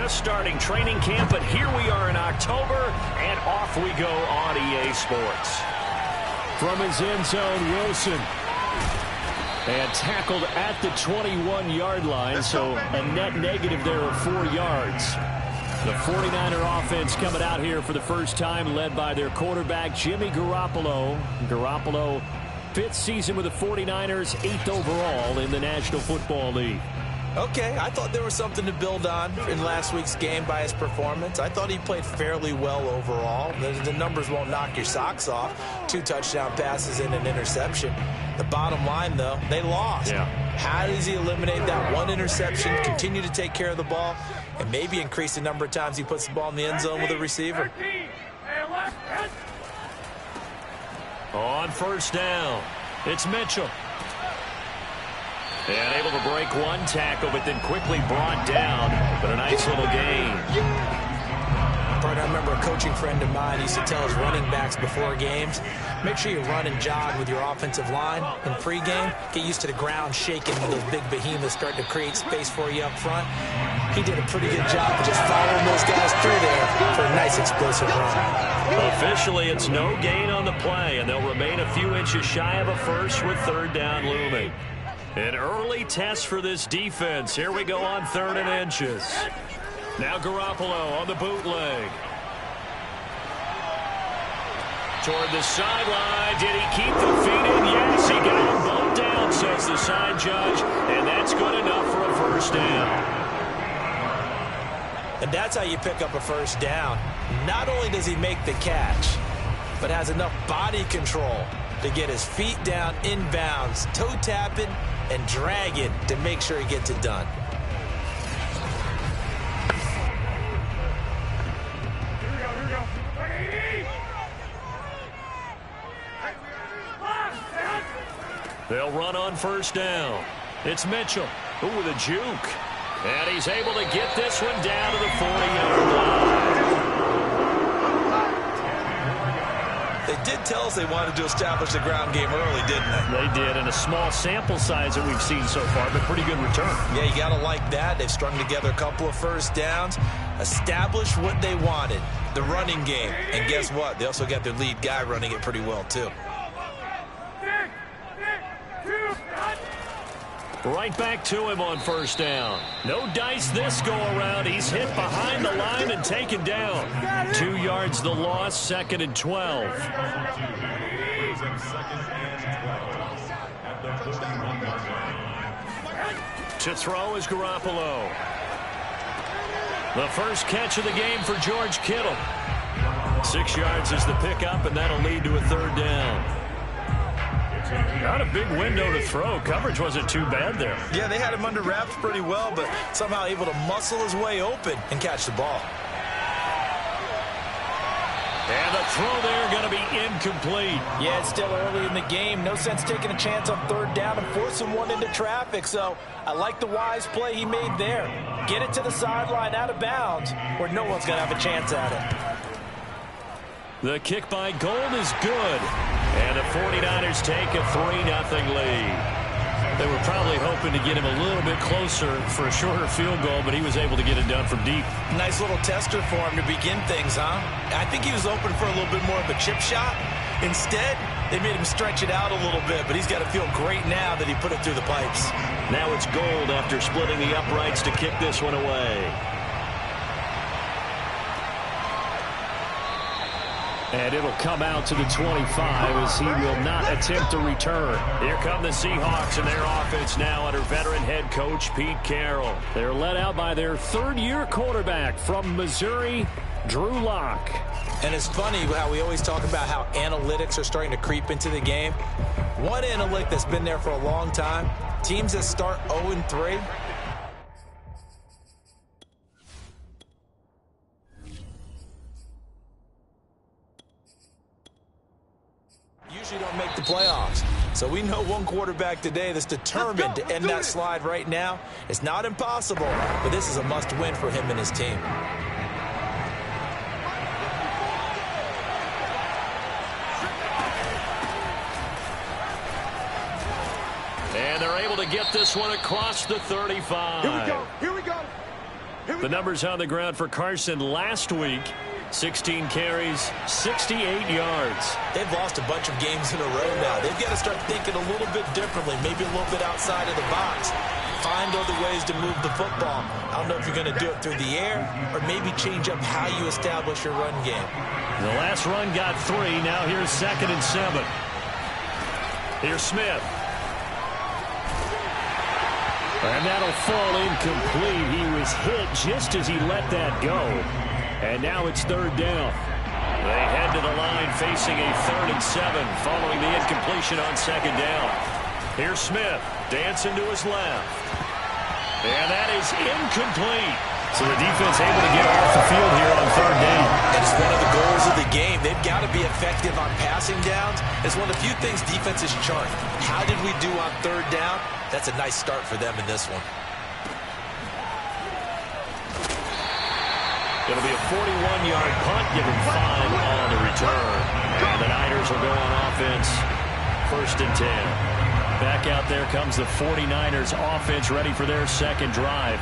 just starting training camp, but here we are in October, and off we go on EA Sports. From his end zone, Wilson. And tackled at the 21-yard line, so a net negative there of 4 yards. The 49er offense coming out here for the first time, led by their quarterback, Jimmy Garoppolo. Garoppolo, 5th season with the 49ers, 8th overall in the National Football League. Okay, I thought there was something to build on in last week's game by his performance. I thought he played fairly well overall. The numbers won't knock your socks off. 2 touchdown passes and an interception. The bottom line, though, they lost. Yeah. How does he eliminate that 1 interception, continue to take care of the ball, and maybe increase the number of times he puts the ball in the end zone with a receiver? On first down, it's Mitchell. And able to break 1 tackle, but then quickly brought down. But a nice little gain. I remember a coaching friend of mine used to tell his running backs before games, make sure you run and jog with your offensive line in pregame. Get used to the ground shaking when those big behemoths start to create space for you up front. He did a pretty good job of just following those guys through there for a nice explosive run. Officially, it's no gain on the play, and they'll remain a few inches shy of a first with 3rd down looming. An early test for this defense. Here we go on 3rd and inches. Now Garoppolo on the bootleg. Toward the sideline. Did he keep the feet in? Yes, he got them both down, says the side judge. And that's good enough for a first down. And that's how you pick up a first down. Not only does he make the catch, but has enough body control to get his feet down inbounds, toe tapping, and drag it to make sure he gets it done. They'll run on first down. It's Mitchell. Ooh, with a juke. And he's able to get this one down to the 40-yard line. They did tell us they wanted to establish the ground game early, didn't they? They did, and a small sample size that we've seen so far, but pretty good return. Yeah, you got to like that. They've strung together a couple of first downs, established what they wanted, the running game. And guess what? They also got their lead guy running it pretty well, too. Right back to him on first down. No dice this go-around. He's hit behind the line and taken down. 2 yards the loss, 2nd and 12. To throw is Garoppolo. The first catch of the game for George Kittle. 6 yards is the pickup, and that'll lead to a 3rd down. Not a big window to throw. Coverage wasn't too bad there. Yeah, they had him under wraps pretty well, but somehow able to muscle his way open and catch the ball. And the throw there going to be incomplete. Yeah, it's still early in the game. No sense taking a chance on 3rd down and forcing one into traffic. So I like the wise play he made there. Get it to the sideline out of bounds where no one's going to have a chance at it. The kick by Gold is good. And the 49ers take a 3-0 lead. They were probably hoping to get him a little bit closer for a shorter field goal, but he was able to get it done from deep. Nice little tester for him to begin things, huh? I think he was open for a little bit more of a chip shot. Instead, they made him stretch it out a little bit, but he's got to feel great now that he put it through the pipes. Now it's Gold after splitting the uprights to kick this one away. And it'll come out to the 25 as he will not attempt to return. Here come the Seahawks and their offense now under veteran head coach Pete Carroll. They're led out by their 3rd-year quarterback from Missouri, Drew Lock. And it's funny how we always talk about how analytics are starting to creep into the game. One analytic that's been there for a long time, teams that start 0-3, usually don't make the playoffs. So we know one quarterback today that's determined to end that slide right now. It's not impossible, but this is a must-win for him and his team. And they're able to get this one across the 35. Here we go. Here we go. The numbers on the ground for Carson last week: 16 carries, 68 yards. They've lost a bunch of games in a row now. They've got to start thinking a little bit differently, maybe a little bit outside of the box. Find other ways to move the football. I don't know if you're going to do it through the air or maybe change up how you establish your run game. The last run got 3. Now here's 2nd and 7. Here's Smith. And that'll fall incomplete. He was hit just as he let that go. And now it's 3rd down. They head to the line facing a 3rd and 7 following the incompletion on 2nd down. Here's Smith dancing to his left. And that is incomplete. So the defense able to get off the field here on 3rd down. It's one of the goals of the game. They've got to be effective on passing downs. It's one of the few things defenses chart. How did we do on 3rd down? That's a nice start for them in this one. It'll be a 41-yard punt, given 5 on the return. And the Niners will go on offense, 1st and 10. Back out there comes the 49ers offense, ready for their 2nd drive.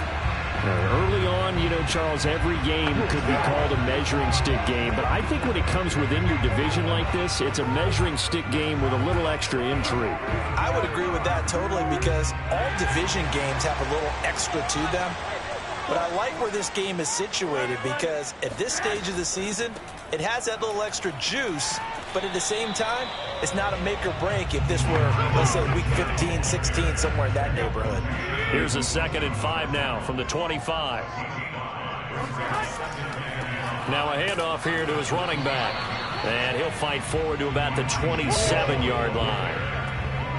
Early on, you know, Charles, every game could be called a measuring stick game. But I think when it comes within your division like this, it's a measuring stick game with a little extra intrigue. I would agree with that totally because all division games have a little extra to them. But I like where this game is situated because at this stage of the season, it has that little extra juice, but at the same time, it's not a make or break if this were, let's say, week 15, 16, somewhere in that neighborhood. Here's a 2nd and 5 now from the 25. Now a handoff here to his running back. And he'll fight forward to about the 27-yard line.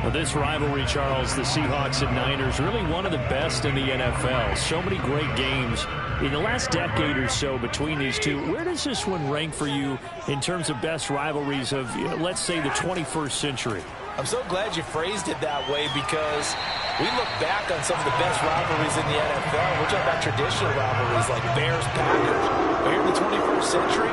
Well, this rivalry, Charles, the Seahawks and Niners, really one of the best in the NFL. So many great games in the last decade or so between these two. Where does this one rank for you in terms of best rivalries of, you know, let's say, the 21st century? I'm so glad you phrased it that way because we look back on some of the best rivalries in the NFL. We're talking about traditional rivalries like Bears-Packers. But here in the 21st century,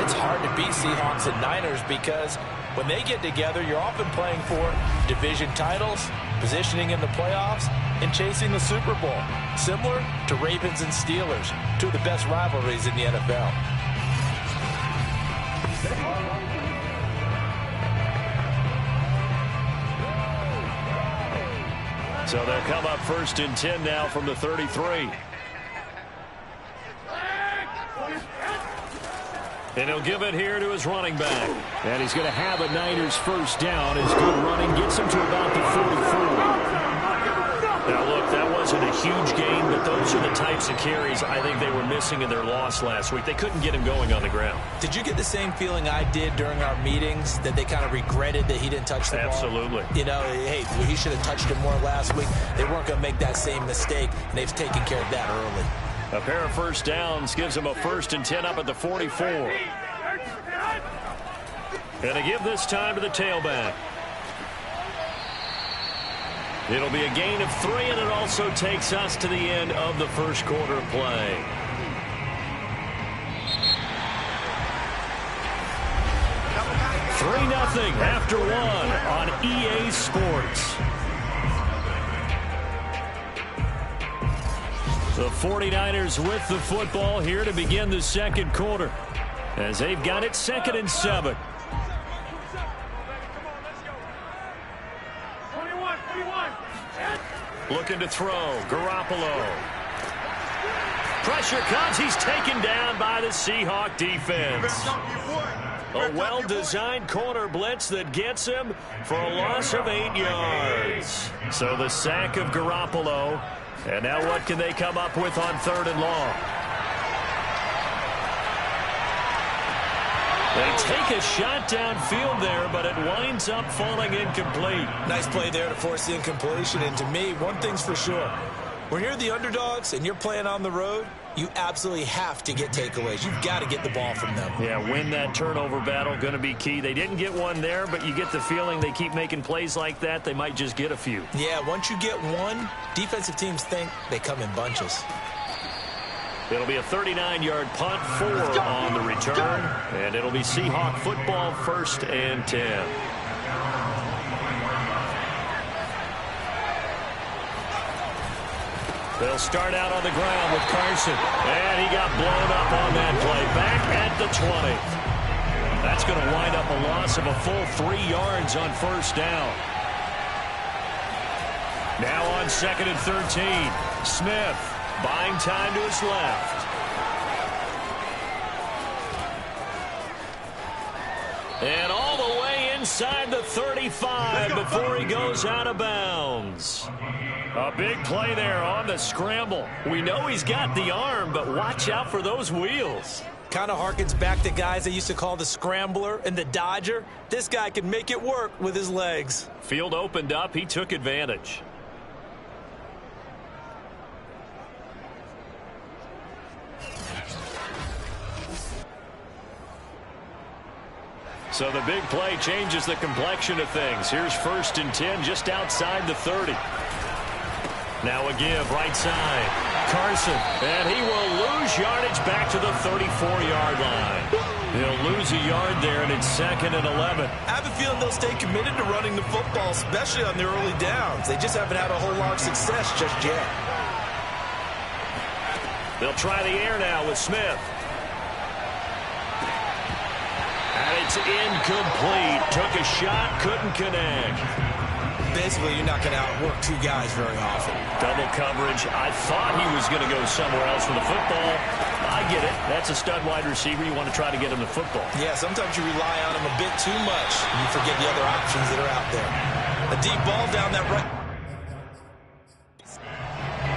it's hard to beat Seahawks and Niners because when they get together, you're often playing for division titles, positioning in the playoffs, and chasing the Super Bowl. Similar to Ravens and Steelers, two of the best rivalries in the NFL. So they'll come up 1st and 10 now from the 33. And he'll give it here to his running back. And he's going to have a Niners 1st down. His good running gets him to about the 44. Now, look, that wasn't a huge gain, but those are the types of carries I think they were missing in their loss last week. They couldn't get him going on the ground. Did you get the same feeling I did during our meetings, that they kind of regretted that he didn't touch the ball? Absolutely. You know, hey, he should have touched it more last week. They weren't going to make that same mistake, and they've taken care of that early. A pair of 1st downs gives him a 1st and 10 up at the 44. And to give this time to the tailback. It'll be a gain of 3, and it also takes us to the end of the 1st quarter of play. Three 3-0 after 1 on EA Sports. The 49ers with the football here to begin the 2nd quarter as they've got it 2nd and 7. Looking to throw. Garoppolo. Pressure comes. He's taken down by the Seahawk defense. A well-designed corner blitz that gets him for a loss of 8 yards. So the sack of Garoppolo. And now what can they come up with on 3rd and long? They take a shot downfield there, but it winds up falling incomplete. Nice play there to force the incompletion. And to me, one thing's for sure. When you're the underdogs and you're playing on the road, you absolutely have to get takeaways. You've got to get the ball from them. Yeah, win that turnover battle, going to be key. They didn't get one there, but you get the feeling they keep making plays like that, they might just get a few. Yeah, once you get one, defensive teams think they come in bunches. It'll be a 39-yard punt, 4 on the return, and it'll be Seahawk football 1st and 10. They'll start out on the ground with Carson. And he got blown up on that play. Back at the 20. That's going to wind up a loss of a full 3 yards on first down. Now on 2nd and 13. Smith buying time to his left. And all the way inside the 35 before he goes out of bounds. A big play there on the scramble. We know he's got the arm, but watch out for those wheels. Kind of harkens back to guys they used to call the scrambler and the dodger. This guy can make it work with his legs. Field opened up. He took advantage. So the big play changes the complexion of things. Here's 1st and 10 just outside the 30. Now a give right side. Carson. And he will lose yardage back to the 34-yard line. He'll lose a yard there, and it's 2nd and 11. I have a feeling they'll stay committed to running the football, especially on the early downs. They just haven't had a whole lot of success just yet. They'll try the air now with Smith. And it's incomplete. Took a shot, couldn't connect. Basically, you're not going to outwork 2 guys very often. Double coverage. I thought he was going to go somewhere else with the football. I get it. That's a stud wide receiver. You want to try to get him the football. Yeah, sometimes you rely on him a bit too much, and you forget the other options that are out there. A deep ball down that right.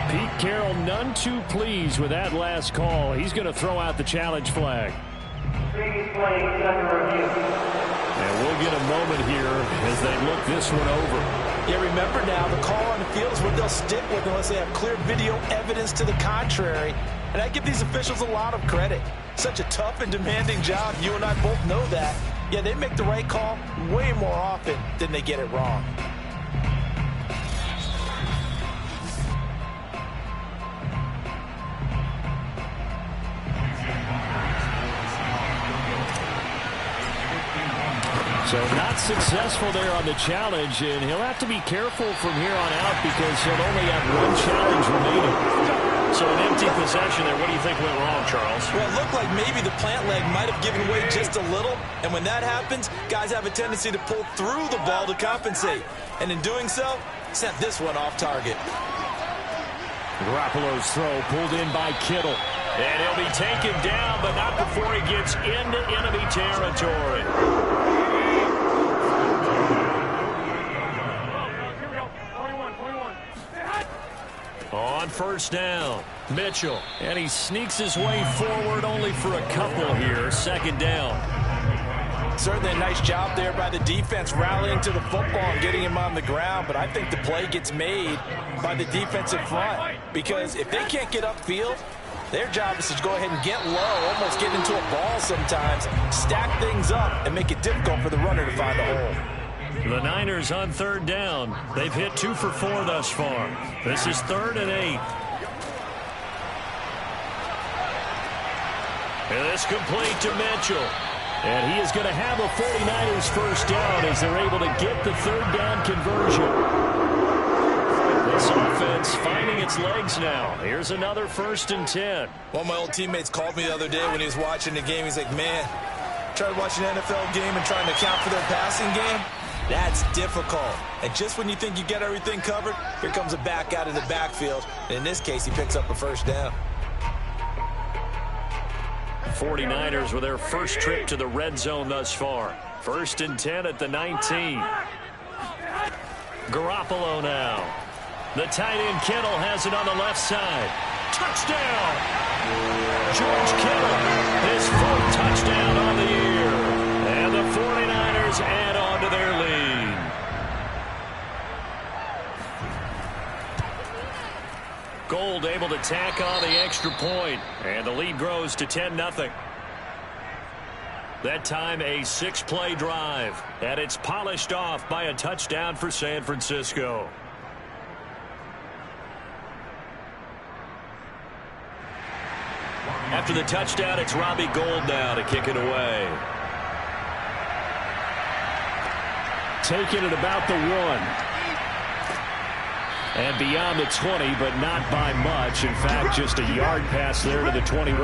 Pete Carroll none too pleased with that last call. He's going to throw out the challenge flag. And we'll get a moment here as they look this one over. Yeah, remember now, the call on the field is what they'll stick with unless they have clear video evidence to the contrary. And I give these officials a lot of credit. Such a tough and demanding job. You and I both know that. Yeah, they make the right call way more often than they get it wrong. So not successful there on the challenge, and he'll have to be careful from here on out because he'll only have 1 challenge remaining. So an empty possession there. What do you think went wrong, Charles? Well, it looked like maybe the plant leg might have given way just a little, and when that happens, guys have a tendency to pull through the ball to compensate. And in doing so, sent this one off target. Garoppolo's throw pulled in by Kittle. And he'll be taken down, but not before he gets into enemy territory. On first down, Mitchell. And he sneaks his way forward only for a couple here. 2nd down. Certainly a nice job there by the defense rallying to the football and getting him on the ground, but I think the play gets made by the defensive front because if they can't get upfield, their job is to go ahead and get low, almost get into a ball sometimes, stack things up, and make it difficult for the runner to find a hole. The Niners on 3rd down. They've hit 2 for 4 thus far. This is 3rd and 8. And it's complete to Mitchell. And he is going to have a 49ers first down as they're able to get the 3rd down conversion. This offense finding its legs now. Here's another 1st and 10. One of my old teammates called me the other day when he was watching the game. He's like, man, try to watch an NFL game and trying to account for their passing game. That's difficult. And just when you think you get everything covered, here comes a back out of the backfield. And in this case, he picks up a first down. 49ers with their first trip to the red zone thus far. 1st and 10 at the 19. Garoppolo now. The tight end Kittle has it on the left side. Touchdown! George Kittle, his 4th touchdown on the year. And the 49ers add on to their lead. Gold able to tack on the extra point, and the lead grows to 10-0. That time a 6-play drive, and it's polished off by a touchdown for San Francisco. After the touchdown, it's Robbie Gould now to kick it away. Taking it about the 1. And beyond the 20, but not by much. In fact, just a yard pass there to the 21.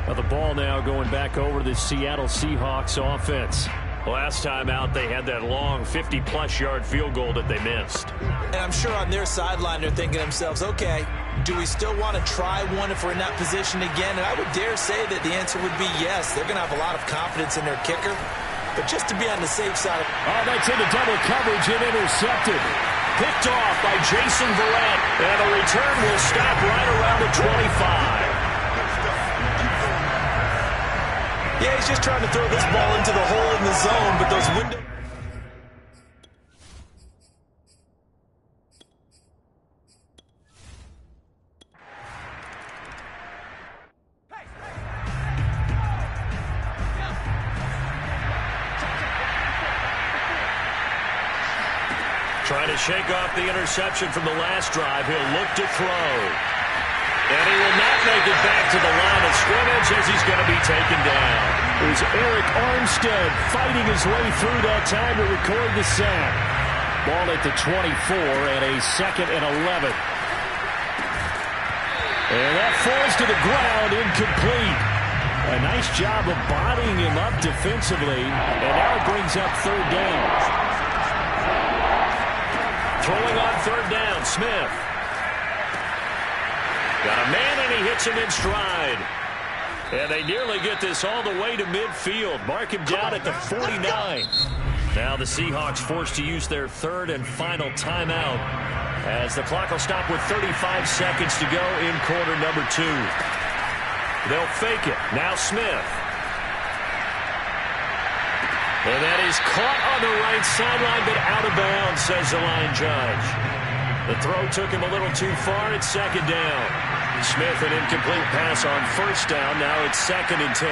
Well, the ball now going back over to the Seattle Seahawks offense. Last time out, they had that long 50-plus yard field goal that they missed. And I'm sure on their sideline they're thinking to themselves, okay, do we still want to try one if we're in that position again? And I would dare say that the answer would be yes. They're going to have a lot of confidence in their kicker. But just to be on the safe side. Oh, that's into double coverage and intercepted. Picked off by Jason Verrett. And the return will stop right around the 25. Yeah, he's just trying to throw this ball into the hole in the zone, but those windows... Trying to shake off the interception from the last drive. He'll look to throw. And he will not make it back to the line of scrimmage as he's going to be taken down. It was Eric Armstead fighting his way through that time to record the sack. Ball at the 24 and a 2nd and 11. And that falls to the ground, incomplete. A nice job of bodying him up defensively. And now it brings up 3rd down. Throwing on 3rd down, Smith. Got a man and he hits him in stride. And they nearly get this all the way to midfield. Mark him down at the 49. Now the Seahawks forced to use their 3rd and final timeout as the clock will stop with 35 seconds to go in quarter number 2. They'll fake it. Now Smith. And that is caught on the right sideline, but out of bounds, says the line judge. The throw took him a little too far. It's 2nd down. Smith, an incomplete pass on 1st down. Now it's 2nd and 10.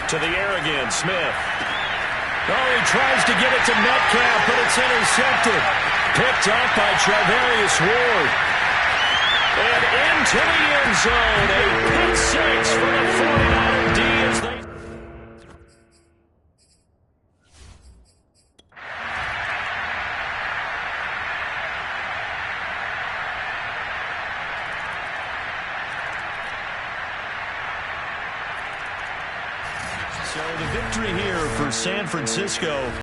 To the air again, Smith. Oh, he tries to get it to Metcalf, but it's intercepted. Picked up by Travarius Ward. And into the end zone. A pick six for the 49er D as they... So the victory here for San Francisco.